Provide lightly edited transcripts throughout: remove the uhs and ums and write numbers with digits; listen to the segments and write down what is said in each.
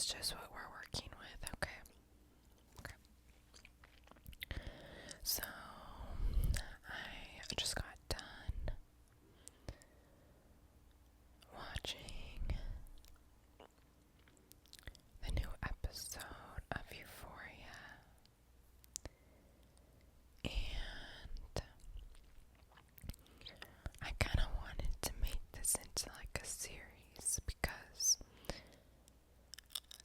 is just what we're working with, okay? So, I just got done watching the new episode of Euphoria, and I kind of wanted to make this into like a series because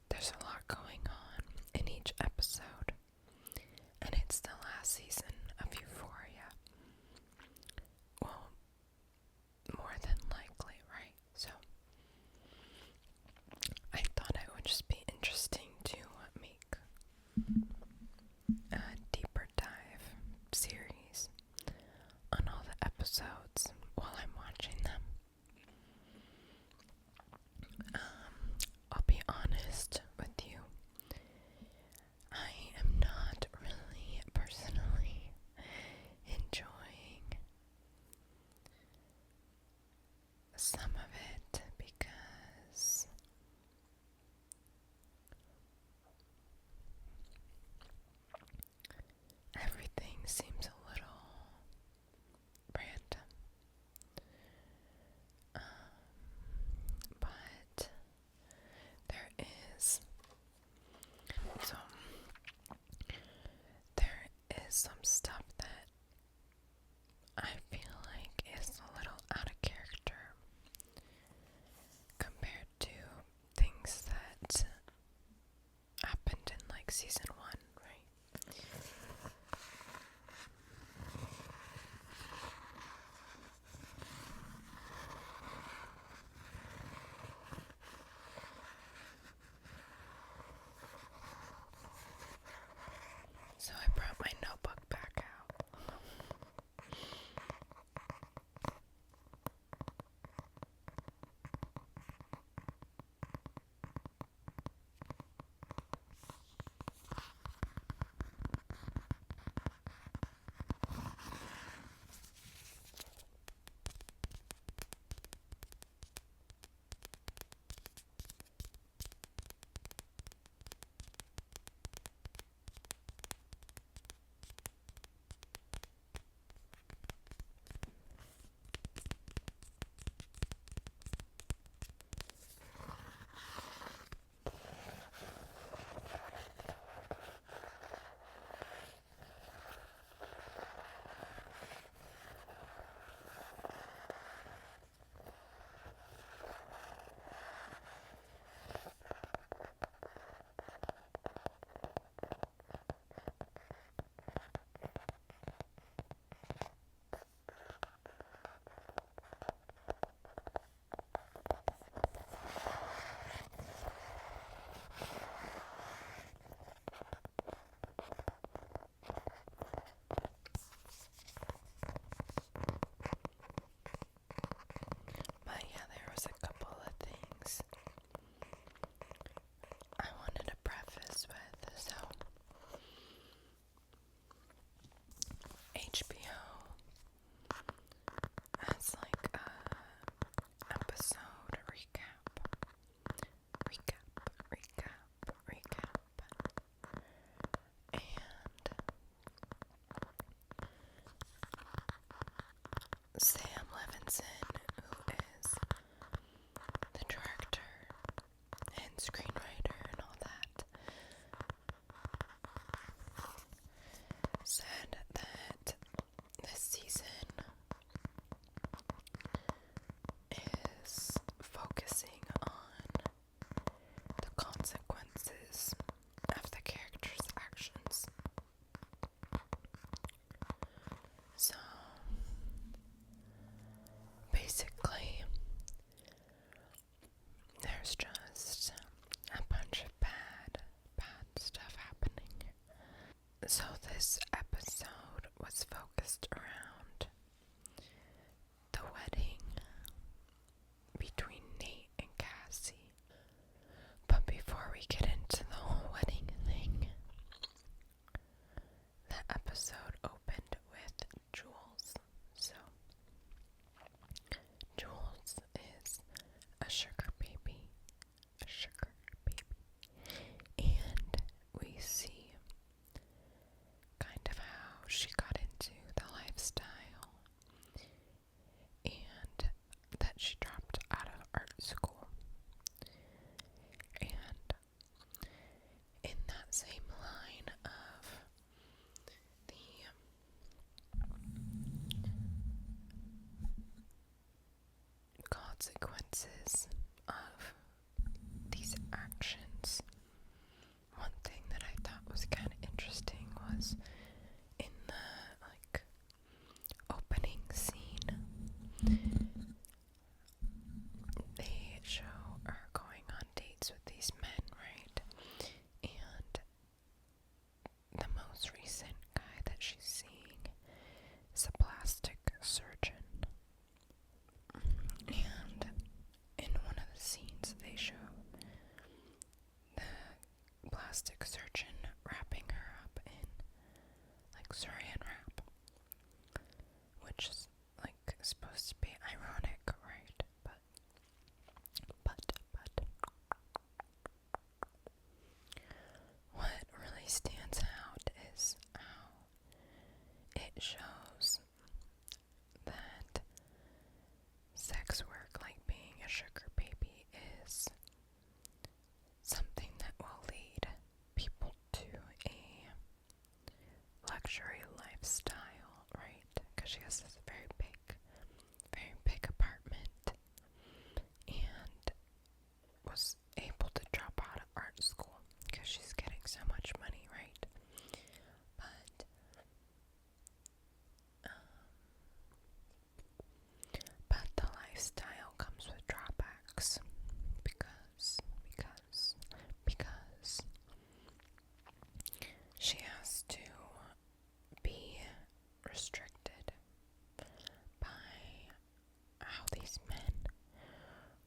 there's a lot going on in each episode, and it's the last season of Euphoria. Well, more than likely, right? So I thought it would just be interesting to make a deeper dive series on all the episodes while I'm watching them. I'll be honest with you, I am not really personally enjoying some of it because everything seems a little random. But there is so there is some stuff that I feel like is a little out of character compared to things that happened in like season 1, right? So I brought my notebook back out. consequences of these actions. One thing that I thought was kind of interesting was in the opening scene, they show her going on dates with these men, right? And the most recent guy that she's seeing is a plastic surgeon. And in one of the scenes, they show the plastic surgeon wrapping her up in saran wrap, which is supposed to be ironic, right? But what really stands out is how it shows that sex work, like being a sugar baby, is something that will lead people to a luxury lifestyle, right? Because she has this very big apartment and was able to drop out of art school because she's getting so much money, right? But the lifestyle comes with drawbacks because she has to be restricted by how these men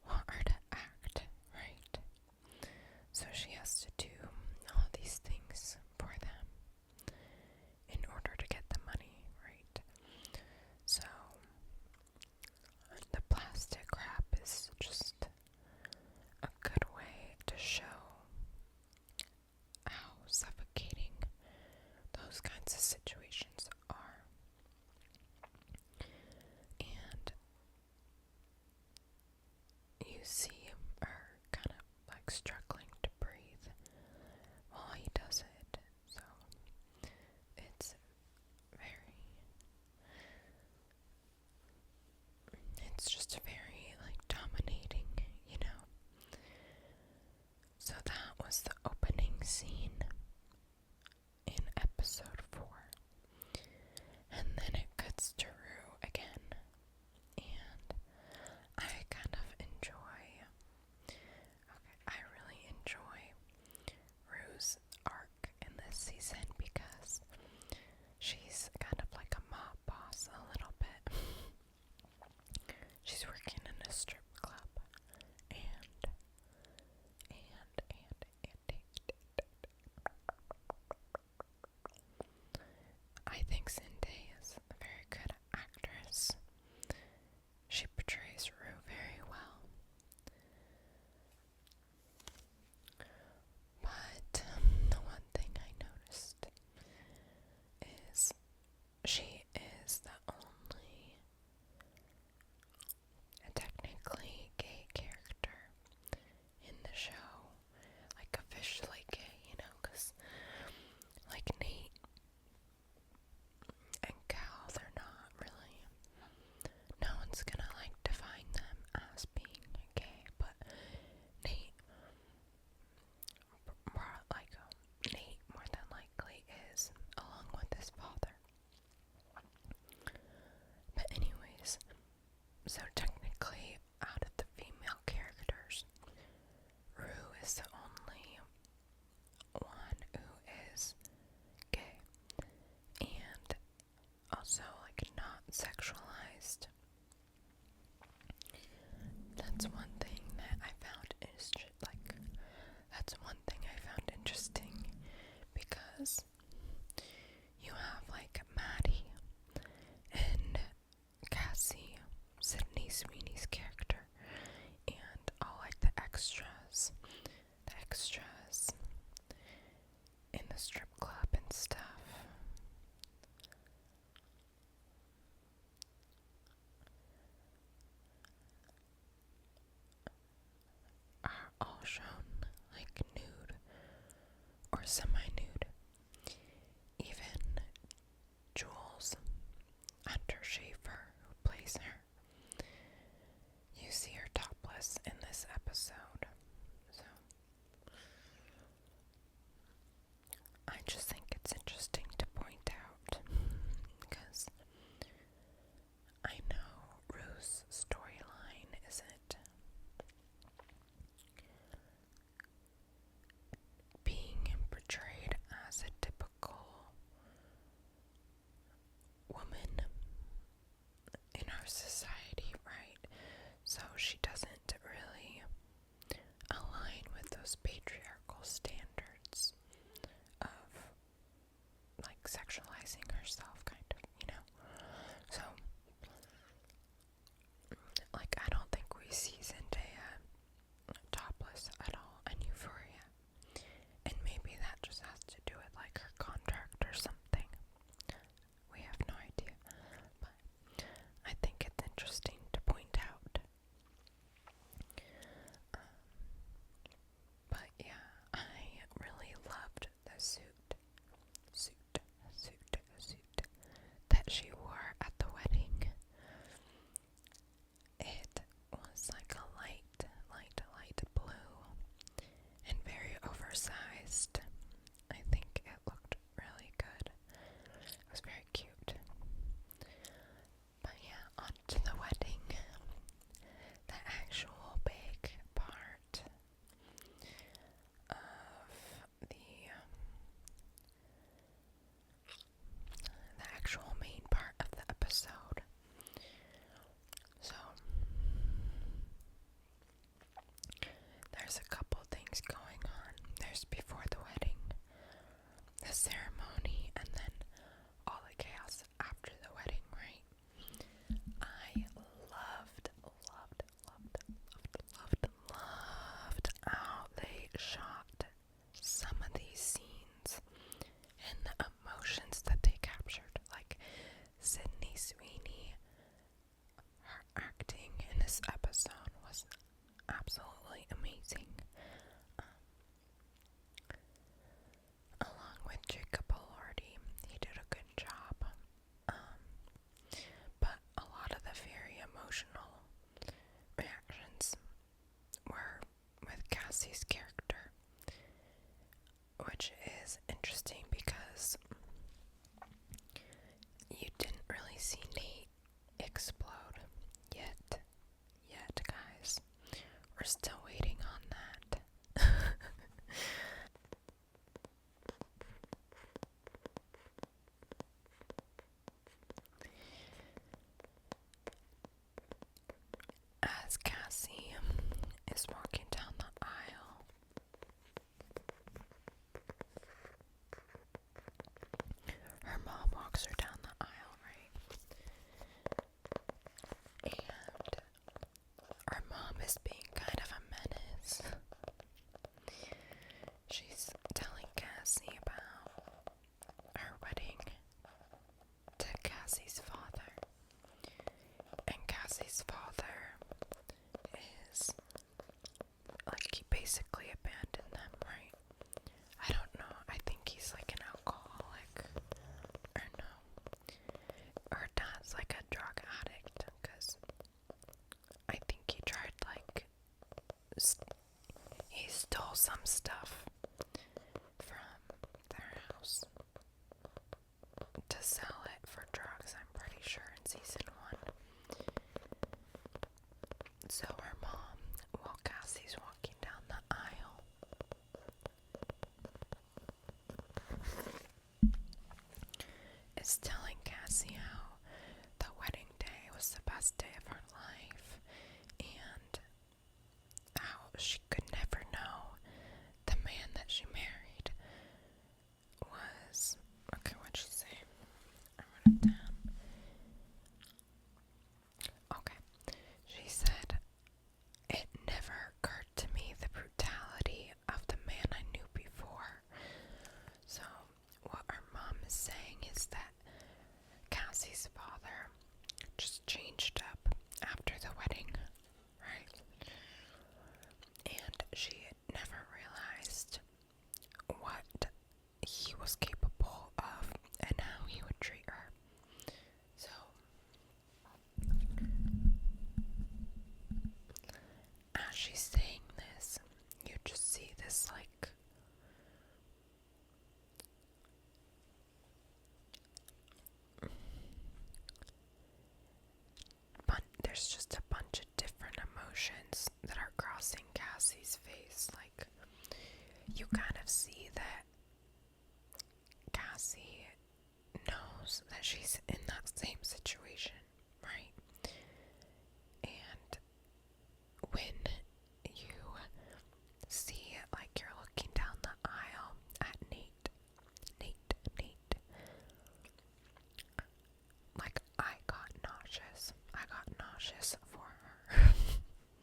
want her to act, right? So she has to do all these things for them in order to get the money, right? So the plastic wrap is just a good way to show how suffocating those kinds of situations are. And you see her kind of struggling to breathe while he does it. So it's just very dominating, you know. So that was the opening scene in episode 4. And then it cuts to Rue again. And I really enjoy Rue's arc in this season because she's kind of like a mob boss a little bit. She's working in a strip club and I think Zendaya is a very good actress. She portrays Rue very well. But the one thing I noticed is she is the only technically gay character in the show. Officially gay, you know, because Nate and Cal, they're not really, no one's gonna define them as being gay, but Nate more than likely is, along with his father. But anyways, so technically out of the female characters, Rue is the only one who is gay and also not sexualized. That's one thing that I found interesting because you have Maddie and Cassie, Sydney Sweeney's character, and all the extras in the strip club and stuff are all shown nude or semi-nude. Even Jules, Hunter Schafer, who plays her, you see her the ceremony and then all the chaos after the wedding, right? I loved how they shot some of these scenes and the emotions that they captured. Like Sydney Sweeney, her acting in this episode was absolutely amazing. Along with Jacob Elordi, he did a good job. But a lot of the very emotional reactions were with Cassie's character, which is interesting because you didn't really see Nate explode yet, guys. We're still waiting on that. As Cassie is walking down the aisle, her mom walks her down the aisle, right? And her mom is being kind of a menace. She's telling Cassie about her wedding to Cassie's father. And Cassie's father is like, he basically abandoned them, right? I don't know. I think he's like an alcoholic. Or no. Her dad's like a drug addict. Because I think he tried like, he stole some stuff from their house to sell it for drugs, I'm pretty sure, in season 1. So her mom, while Cassie's walking down the aisle, is telling Cassie how the wedding day was the best day of her life and how she could never know the man that she married was, okay, what'd she say? I wrote it down. Okay, she said, it never occurred to me the brutality of the man I knew before. So what our mom is saying is that Cassie's father just changed up after the wedding, right? And she never realized what he was capable of and how he would treat her. So as she's saying this, you just see this like there's just a bunch of different emotions that are crossing Cassie's face. Like, you kind of see that Cassie knows that she's in that same situation, right? And when you see, like, you're looking down the aisle at Nate, like, I got nauseous for her.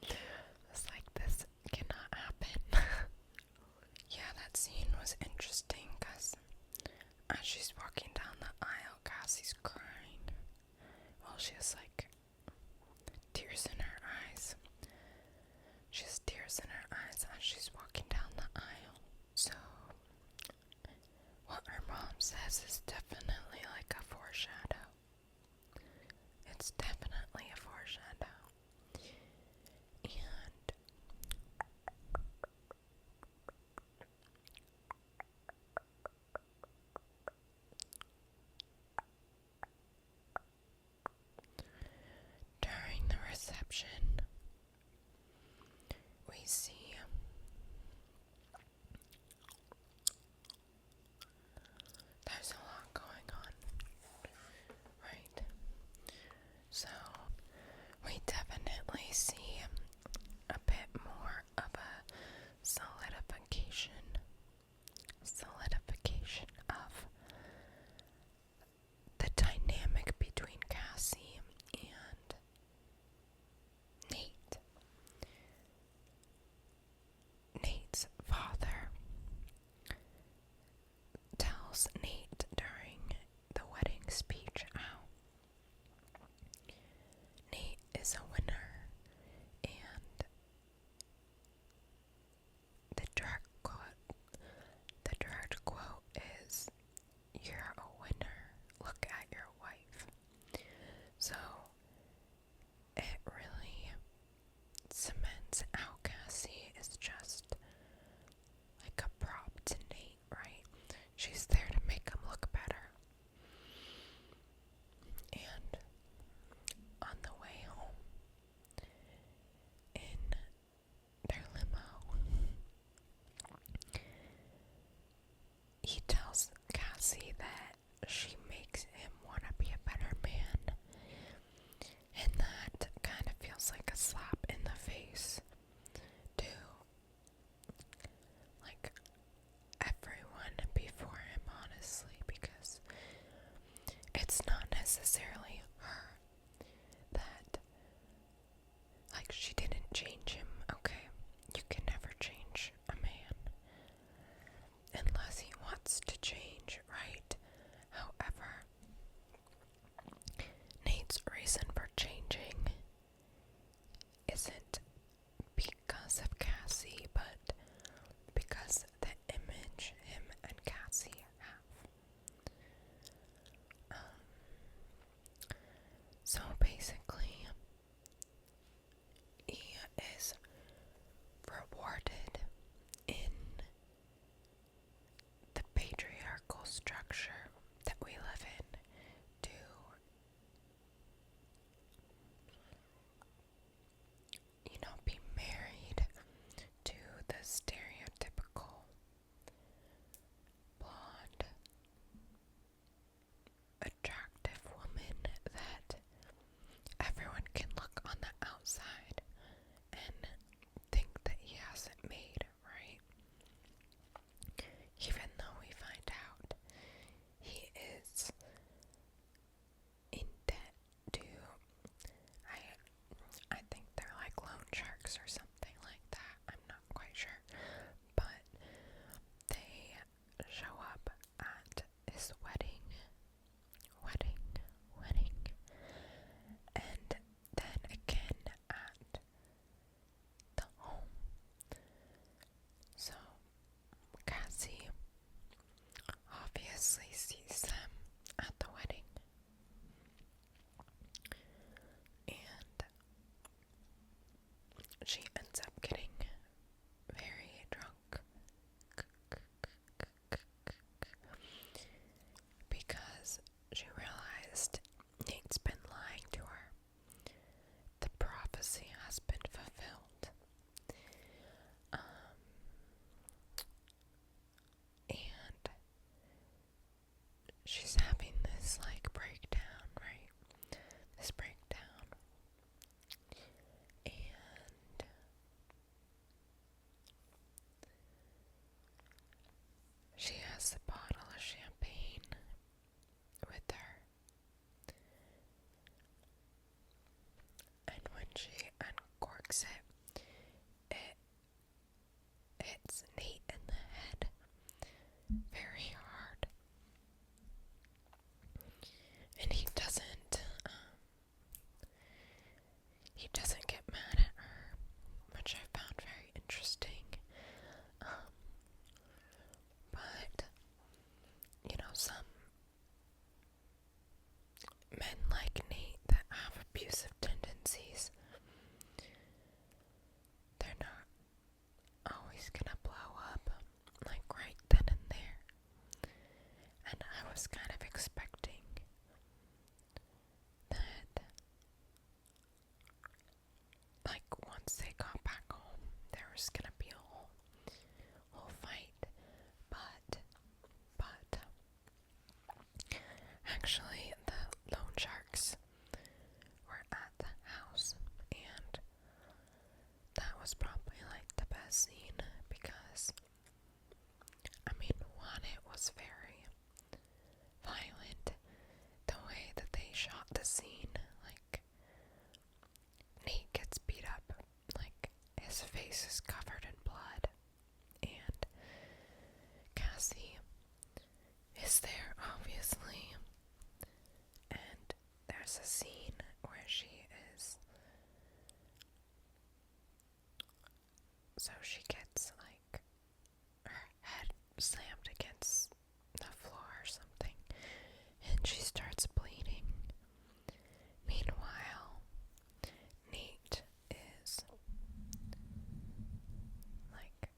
It's like, this cannot happen. Yeah, that scene was interesting because as she's walking down the aisle, Cassie's crying. Well, she has like tears in her eyes. She has tears in her eyes as she's walking down the aisle. So, what her mom says is definitely like a foreshadow. It's definitely a foreshadow. And during the reception, we see there's a lot going on, right? So we definitely see a bit more of a solidification of tells Nate during the wedding speech how Nate is a winner, and the direct quote is, "You're a winner. Look at your wife." So it really cements how Cassie is just like a prop to Nate, right? She's there to make him look better. And on the way home in their limo, he tells Cassie that she makes him want to be a better man. And that kind of feels like a slap in the face to, like, everyone before him, honestly, because it's not necessarily her that, like, she didn't change him, okay? You can never change a man unless he wants to change, right? However, Nate's reason for changing isn't because of Cassie, but because the image him and Cassie have. So basically, he is rewarded in the patriarchal structure that we live in to, be married to the stereotypical blonde, attractive woman that everyone can look on the outside and think that he hasn't made, right? Even though we find out he is in debt to, I think they're like loan sharks or something like that. I'm not quite sure. But they show up at his wedding, and then again at the home. So Cassie obviously sees them at the wedding, and she ends up getting very drunk because she realized Nate's been lying to her. The prophecy has been fulfilled. And she's having this breakdown, right? This breakdown. And she has a bottle of champagne with her. And when she uncorks it, it hits Nate in the head very hard. And he doesn't get mad at her, which I found very interesting. But, some men like Nate that have abusive tendencies, they're not always gonna blow up, right then and there. And I was kind of expecting that, once they got back home, there was gonna be a whole fight. But actually, the loan sharks were at the house, and that was probably the best scene because, one, it was very a scene where she is, so she gets like her head slammed against the floor or something, and she starts bleeding. Meanwhile, Nate is like,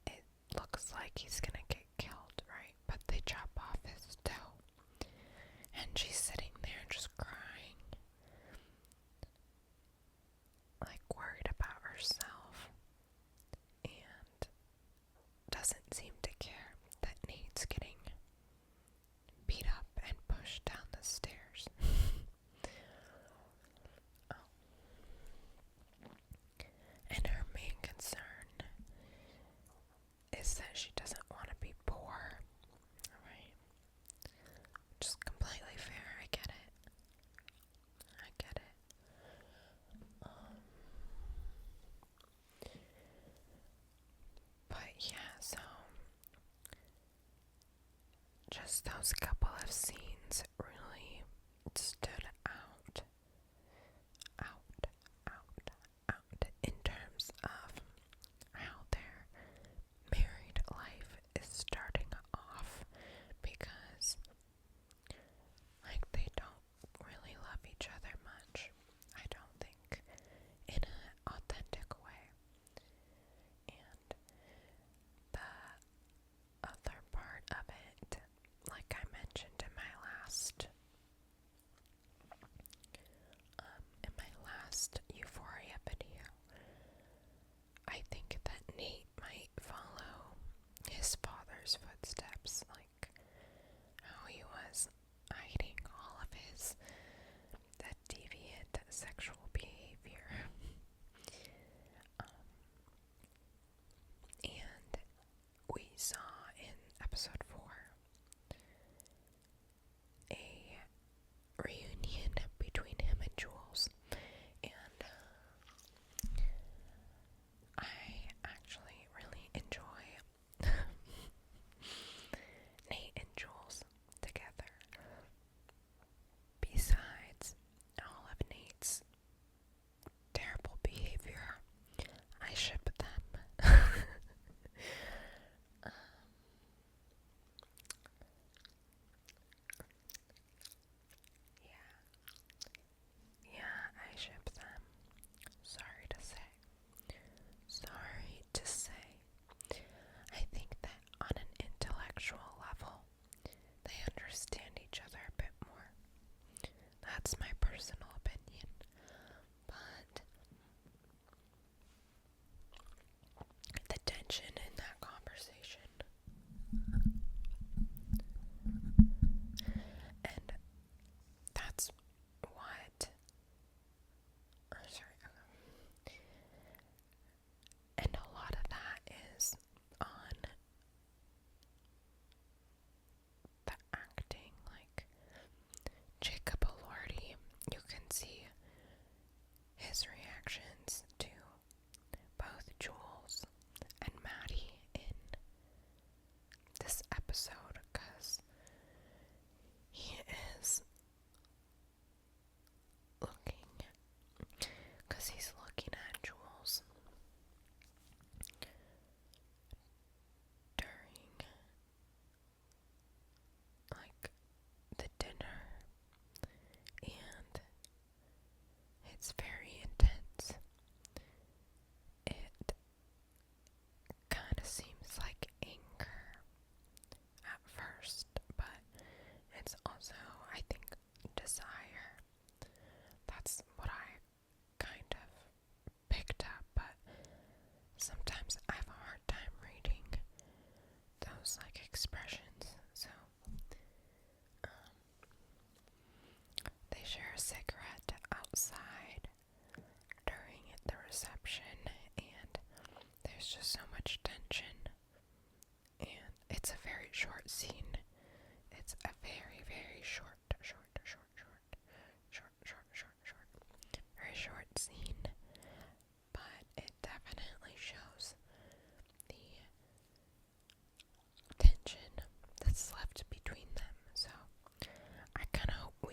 it looks like he's gonna get killed, right? But they chop off his toe, and she's sitting there just crying, like worried about herself, and doesn't seem to care that Nate's getting beat up and pushed down the stairs. Oh. And her main concern is that she doesn't want to be poor, right? Which is completely fair. I get it. I get it. But yeah, so just those couple of scenes really stood out, out in terms of how their married life is starting off, because like they don't really love each other much, I don't think, in an authentic way. And the other part of it, like I mentioned in my last Euphoria video, I think that Nate might follow his father's footsteps, like how he was hiding all of his that deviant sexual behavior. And we saw in episode 4 a reunion between him and Jules, and I actually really enjoy Nate and Jules together. Besides all of Nate's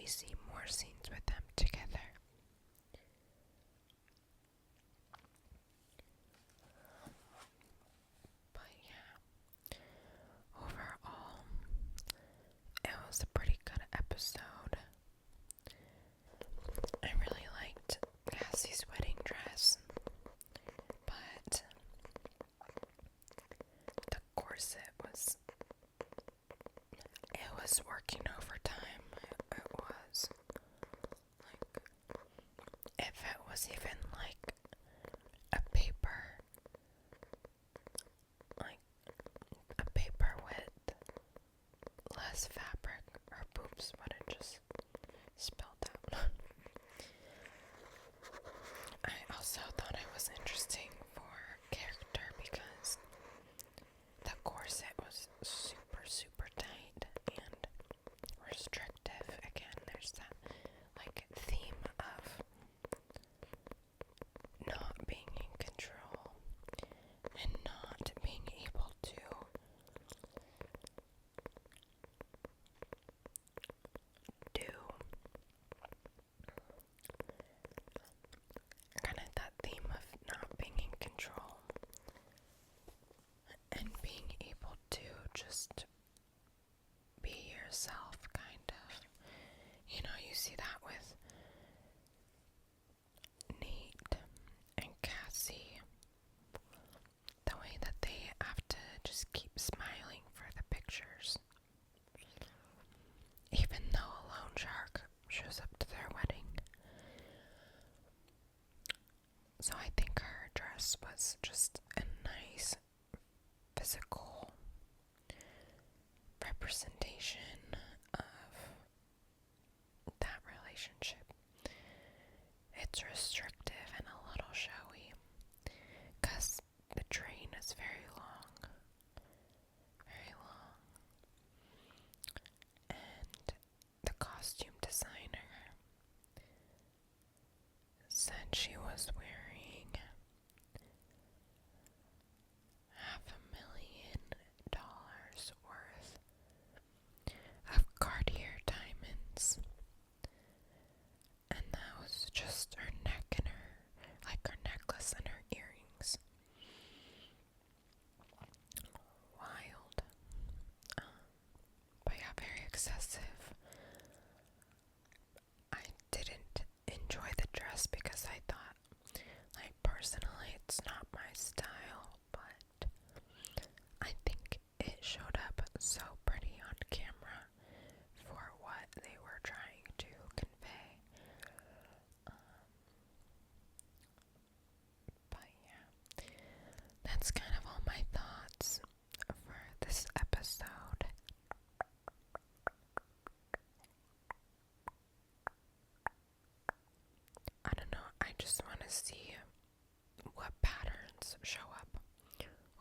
we see more scenes with them together. But yeah, overall, it was a pretty good episode. I really liked Cassie's wedding dress, but the corset was working overtime. It was like, if it was even like a paper, like a paper with less fabric, her boobs would have just spilled out. I also thought it was interesting for character because the corset was super, super tight and restrictive. Again, there's that like theme of not being in control and not being able to do kind of that theme of not being in control and being able to just be yourself, kind of. You know, you see that with Nate and Cassie, the way that they have to just keep smiling for the pictures. Even though a loan shark shows up to their wedding. So I think her dress was just a nice physical representation of that relationship. It's restrictive and a little showy because the train is very long. Very long. And the costume designer said she was wearing $500,000 worth of Cartier diamonds. And that was just her neck and her necklace and her earrings. Wild. But yeah, very excessive. I didn't enjoy the dress because I thought, like, personally, it's not my style, but I think it showed up so pretty on camera for what they were trying to convey. But yeah, that's kind of all my thoughts for this episode. I don't know, I just want to see what patterns show up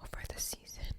over the season.